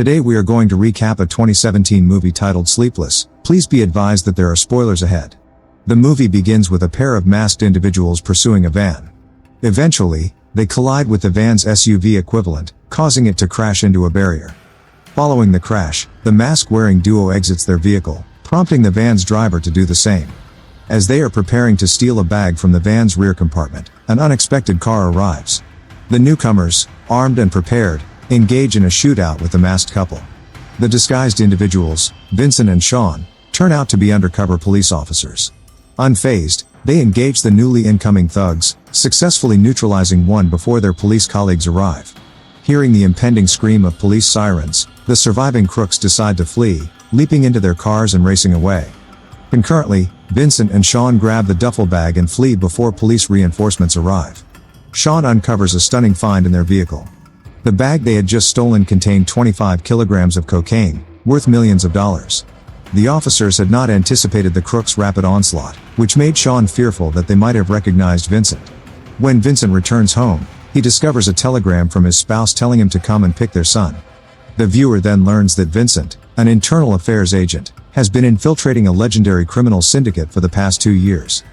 Today we are going to recap a 2017 movie titled Sleepless. Please be advised that there are spoilers ahead. The movie begins with a pair of masked individuals pursuing a van. Eventually, they collide with the van's SUV equivalent, causing it to crash into a barrier. Following the crash, the mask-wearing duo exits their vehicle, prompting the van's driver to do the same. As they are preparing to steal a bag from the van's rear compartment, an unexpected car arrives. The newcomers, armed and prepared, engage in a shootout with the masked couple. The disguised individuals, Vincent and Sean, turn out to be undercover police officers. Unfazed, they engage the newly incoming thugs, successfully neutralizing one before their police colleagues arrive. Hearing the impending scream of police sirens, the surviving crooks decide to flee, leaping into their cars and racing away. Concurrently, Vincent and Sean grab the duffel bag and flee before police reinforcements arrive. Sean uncovers a stunning find in their vehicle. The bag they had just stolen contained 25 kilograms of cocaine, worth millions of dollars. The officers had not anticipated the crooks' rapid onslaught, which made Sean fearful that they might have recognized Vincent. When Vincent returns home, he discovers a telegram from his spouse telling him to come and pick their son. The viewer then learns that Vincent, an internal affairs agent, has been infiltrating a legendary criminal syndicate for the past 2 years.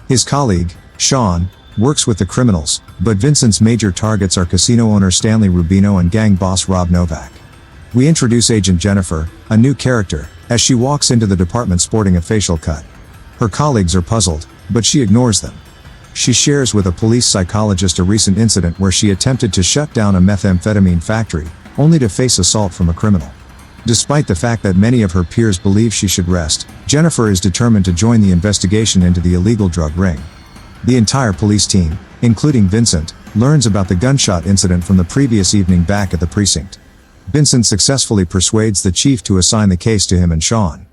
His colleague, Sean, works with the criminals, but Vincent's major targets are casino owner Stanley Rubino and gang boss Rob Novak. We introduce Agent Jennifer, a new character, as she walks into the department sporting a facial cut. Her colleagues are puzzled, but she ignores them. She shares with a police psychologist a recent incident where she attempted to shut down a methamphetamine factory, only to face assault from a criminal. Despite the fact that many of her peers believe she should rest, Jennifer is determined to join the investigation into the illegal drug ring. The entire police team, including Vincent, learns about the gunshot incident from the previous evening back at the precinct. Vincent successfully persuades the chief to assign the case to him and Sean.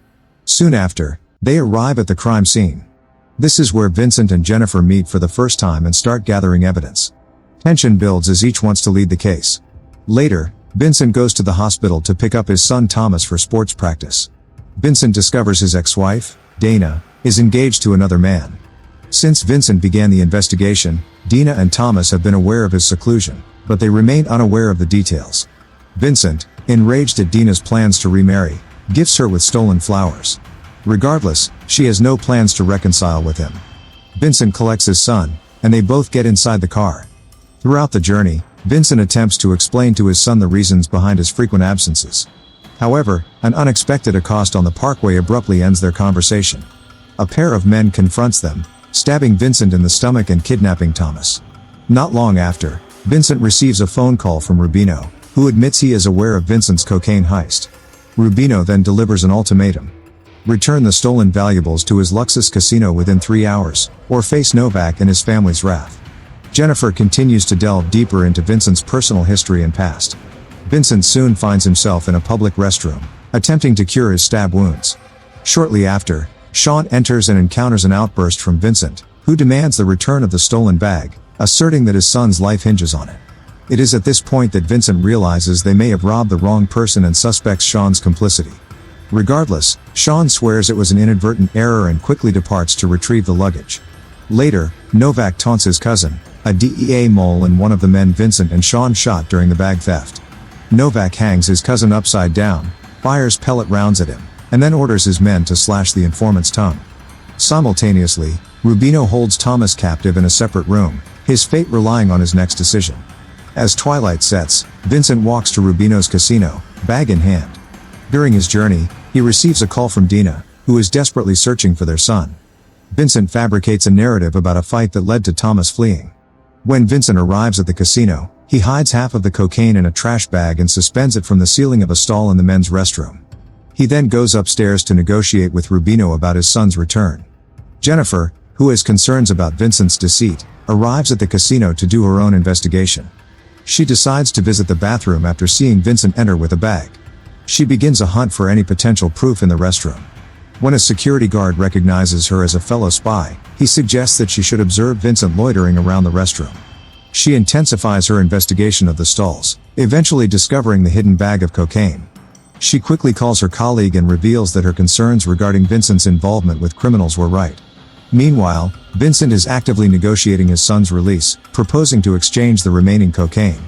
Soon after, they arrive at the crime scene. This is where Vincent and Jennifer meet for the first time and start gathering evidence. Tension builds as each wants to lead the case. Later, Vincent goes to the hospital to pick up his son Thomas for sports practice. Vincent discovers his ex-wife, Dana, is engaged to another man. Since Vincent began the investigation, Dina and Thomas have been aware of his seclusion, but they remain unaware of the details. Vincent, enraged at Dina's plans to remarry, gifts her with stolen flowers. Regardless, she has no plans to reconcile with him. Vincent collects his son, and they both get inside the car. Throughout the journey, Vincent attempts to explain to his son the reasons behind his frequent absences. However, an unexpected accost on the parkway abruptly ends their conversation. A pair of men confronts them, stabbing Vincent in the stomach and kidnapping Thomas. Not long after, Vincent receives a phone call from Rubino, who admits he is aware of Vincent's cocaine heist. Rubino then delivers an ultimatum. Return the stolen valuables to his Luxus casino within 3 hours, or face Novak and his family's wrath. Jennifer continues to delve deeper into Vincent's personal history and past. Vincent soon finds himself in a public restroom, attempting to cure his stab wounds. Shortly after, Sean enters and encounters an outburst from Vincent, who demands the return of the stolen bag, asserting that his son's life hinges on it. It is at this point that Vincent realizes they may have robbed the wrong person and suspects Sean's complicity. Regardless, Sean swears it was an inadvertent error and quickly departs to retrieve the luggage. Later, Novak taunts his cousin, a DEA mole and one of the men Vincent and Sean shot during the bag theft. Novak hangs his cousin upside down, fires pellet rounds at him, and then orders his men to slash the informant's tongue. Simultaneously, Rubino holds Thomas captive in a separate room, his fate relying on his next decision. As twilight sets, Vincent walks to Rubino's casino, bag in hand. During his journey, he receives a call from Dina, who is desperately searching for their son. Vincent fabricates a narrative about a fight that led to Thomas fleeing. When Vincent arrives at the casino, he hides half of the cocaine in a trash bag and suspends it from the ceiling of a stall in the men's restroom. He then goes upstairs to negotiate with Rubino about his son's return. Jennifer, who has concerns about Vincent's deceit, arrives at the casino to do her own investigation. She decides to visit the bathroom after seeing Vincent enter with a bag. She begins a hunt for any potential proof in the restroom. When a security guard recognizes her as a fellow spy, he suggests that she should observe Vincent loitering around the restroom. She intensifies her investigation of the stalls, eventually discovering the hidden bag of cocaine. She quickly calls her colleague and reveals that her concerns regarding Vincent's involvement with criminals were right. Meanwhile, Vincent is actively negotiating his son's release, proposing to exchange the remaining cocaine.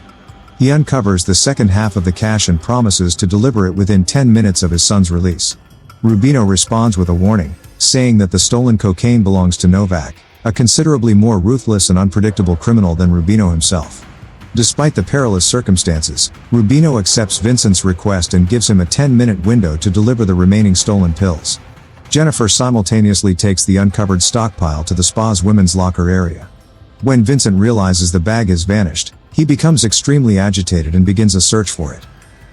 He uncovers the second half of the cash and promises to deliver it within 10 minutes of his son's release. Rubino responds with a warning, saying that the stolen cocaine belongs to Novak, a considerably more ruthless and unpredictable criminal than Rubino himself. Despite the perilous circumstances, Rubino accepts Vincent's request and gives him a 10-minute window to deliver the remaining stolen pills. Jennifer simultaneously takes the uncovered stockpile to the spa's women's locker area. When Vincent realizes the bag has vanished, he becomes extremely agitated and begins a search for it.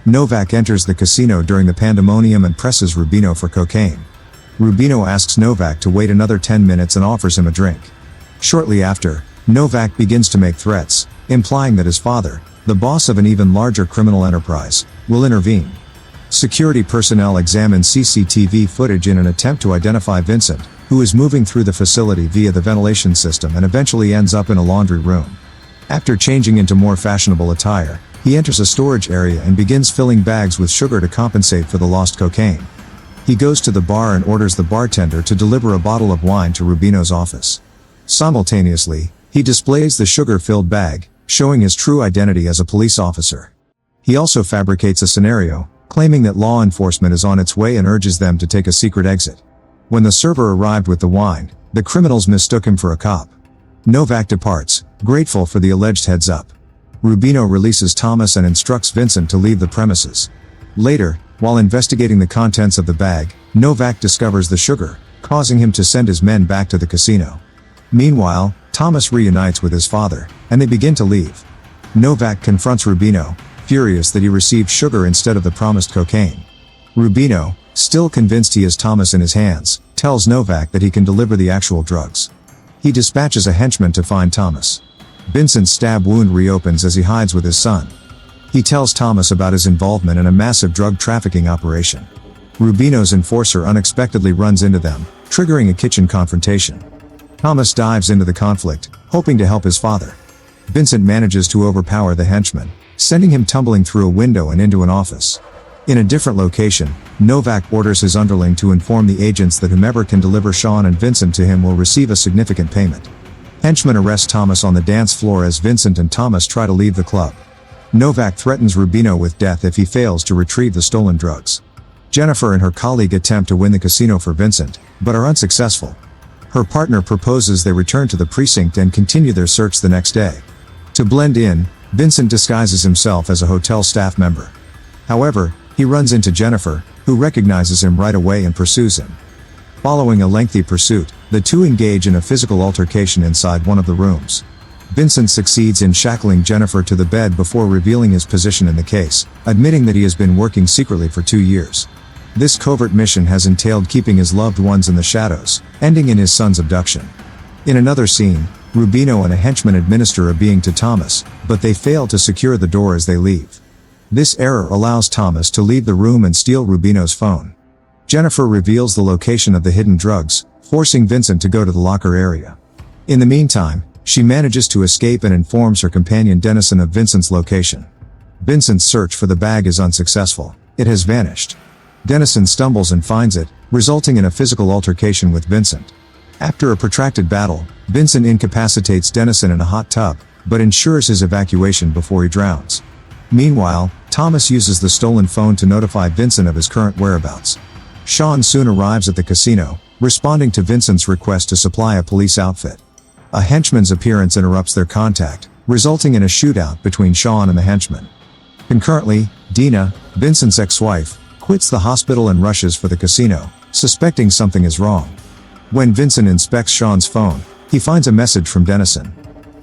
Novak enters the casino during the pandemonium and presses Rubino for cocaine. Rubino asks Novak to wait another 10 minutes and offers him a drink. Shortly after, Novak begins to make threats, implying that his father, the boss of an even larger criminal enterprise, will intervene. Security personnel examine CCTV footage in an attempt to identify Vincent, who is moving through the facility via the ventilation system and eventually ends up in a laundry room. After changing into more fashionable attire, he enters a storage area and begins filling bags with sugar to compensate for the lost cocaine. He goes to the bar and orders the bartender to deliver a bottle of wine to Rubino's office. Simultaneously, he displays the sugar-filled bag, showing his true identity as a police officer. He also fabricates a scenario, claiming that law enforcement is on its way and urges them to take a secret exit. When the server arrived with the wine, the criminals mistook him for a cop. Novak departs, grateful for the alleged heads-up. Rubino releases Thomas and instructs Vincent to leave the premises. Later, while investigating the contents of the bag, Novak discovers the sugar, causing him to send his men back to the casino. Meanwhile, Thomas reunites with his father, and they begin to leave. Novak confronts Rubino, furious that he received sugar instead of the promised cocaine. Rubino, still convinced he has Thomas in his hands, tells Novak that he can deliver the actual drugs. He dispatches a henchman to find Thomas. Vincent's stab wound reopens as he hides with his son. He tells Thomas about his involvement in a massive drug trafficking operation. Rubino's enforcer unexpectedly runs into them, triggering a kitchen confrontation. Thomas dives into the conflict, hoping to help his father. Vincent manages to overpower the henchman, sending him tumbling through a window and into an office. In a different location, Novak orders his underling to inform the agents that whomever can deliver Sean and Vincent to him will receive a significant payment. Henchmen arrest Thomas on the dance floor as Vincent and Thomas try to leave the club. Novak threatens Rubino with death if he fails to retrieve the stolen drugs. Jennifer and her colleague attempt to win the casino for Vincent, but are unsuccessful. Her partner proposes they return to the precinct and continue their search the next day. To blend in, Vincent disguises himself as a hotel staff member. However, he runs into Jennifer, who recognizes him right away and pursues him. Following a lengthy pursuit, the two engage in a physical altercation inside one of the rooms. Vincent succeeds in shackling Jennifer to the bed before revealing his position in the case, admitting that he has been working secretly for 2 years. This covert mission has entailed keeping his loved ones in the shadows, ending in his son's abduction. In another scene, Rubino and a henchman administer a being to Thomas, but they fail to secure the door as they leave. This error allows Thomas to leave the room and steal Rubino's phone. Jennifer reveals the location of the hidden drugs, forcing Vincent to go to the locker area. In the meantime, she manages to escape and informs her companion Dennison of Vincent's location. Vincent's search for the bag is unsuccessful. It has vanished. Dennison stumbles and finds it, resulting in a physical altercation with Vincent. After a protracted battle, Vincent incapacitates Dennison in a hot tub, but ensures his evacuation before he drowns. Meanwhile, Thomas uses the stolen phone to notify Vincent of his current whereabouts. Sean soon arrives at the casino, responding to Vincent's request to supply a police outfit. A henchman's appearance interrupts their contact, resulting in a shootout between Sean and the henchman. Concurrently, Dina, Vincent's ex-wife, quits the hospital and rushes for the casino, suspecting something is wrong. When Vincent inspects Sean's phone, he finds a message from Dennison.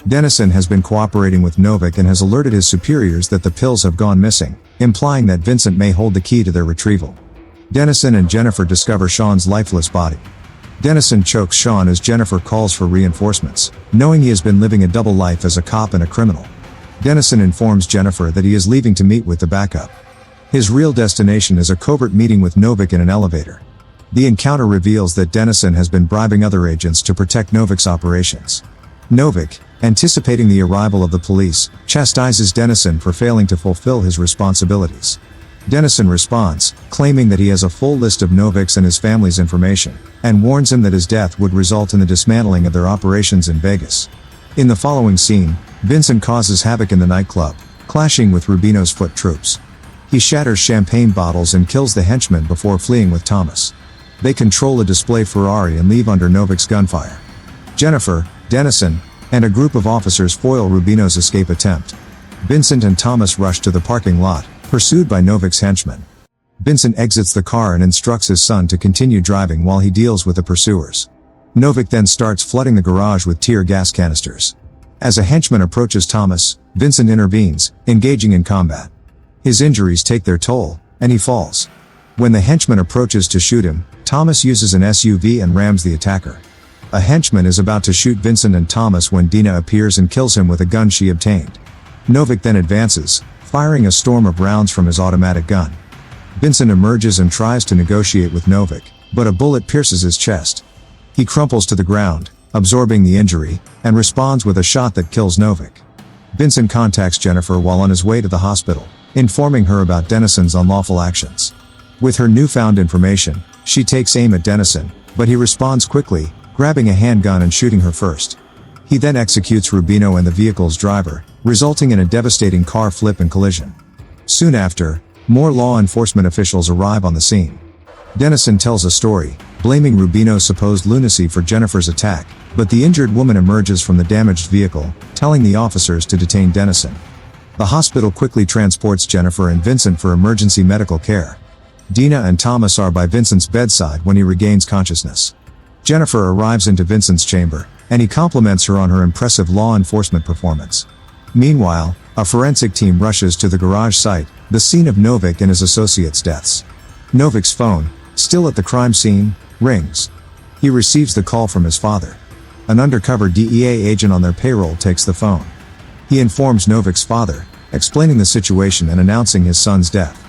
Dennison has been cooperating with Novak and has alerted his superiors that the pills have gone missing, implying that Vincent may hold the key to their retrieval. Dennison and Jennifer discover Sean's lifeless body. Dennison chokes Sean as Jennifer calls for reinforcements, knowing he has been living a double life as a cop and a criminal. Dennison informs Jennifer that he is leaving to meet with the backup. His real destination is a covert meeting with Novak in an elevator. The encounter reveals that Dennison has been bribing other agents to protect Novak's operations. Novak, anticipating the arrival of the police, chastises Dennison for failing to fulfill his responsibilities. Dennison responds, claiming that he has a full list of Novak's and his family's information, and warns him that his death would result in the dismantling of their operations in Vegas. In the following scene, Vincent causes havoc in the nightclub, clashing with Rubino's foot troops. He shatters champagne bottles and kills the henchman before fleeing with Thomas. They control a display Ferrari and leave under Novik's gunfire. Jennifer, Dennison, and a group of officers foil Rubino's escape attempt. Vincent and Thomas rush to the parking lot, pursued by Novik's henchmen. Vincent exits the car and instructs his son to continue driving while he deals with the pursuers. Novik then starts flooding the garage with tear gas canisters. As a henchman approaches Thomas, Vincent intervenes, engaging in combat. His injuries take their toll, and he falls. When the henchman approaches to shoot him, Thomas uses an SUV and rams the attacker. A henchman is about to shoot Vincent and Thomas when Dina appears and kills him with a gun she obtained. Novik then advances, firing a storm of rounds from his automatic gun. Vincent emerges and tries to negotiate with Novik, but a bullet pierces his chest. He crumples to the ground, absorbing the injury, and responds with a shot that kills Novik. Vincent contacts Jennifer while on his way to the hospital, informing her about Dennison's unlawful actions. With her newfound information, she takes aim at Dennison, but he responds quickly, grabbing a handgun and shooting her first. He then executes Rubino and the vehicle's driver, resulting in a devastating car flip and collision. Soon after, more law enforcement officials arrive on the scene. Dennison tells a story, blaming Rubino's supposed lunacy for Jennifer's attack, but the injured woman emerges from the damaged vehicle, telling the officers to detain Dennison. The hospital quickly transports Jennifer and Vincent for emergency medical care. Dina and Thomas are by Vincent's bedside when he regains consciousness. Jennifer arrives into Vincent's chamber, and he compliments her on her impressive law enforcement performance. Meanwhile, a forensic team rushes to the garage site, the scene of Novik and his associates' deaths. Novik's phone, still at the crime scene, rings. He receives the call from his father. An undercover DEA agent on their payroll takes the phone. He informs Novik's father, explaining the situation and announcing his son's death.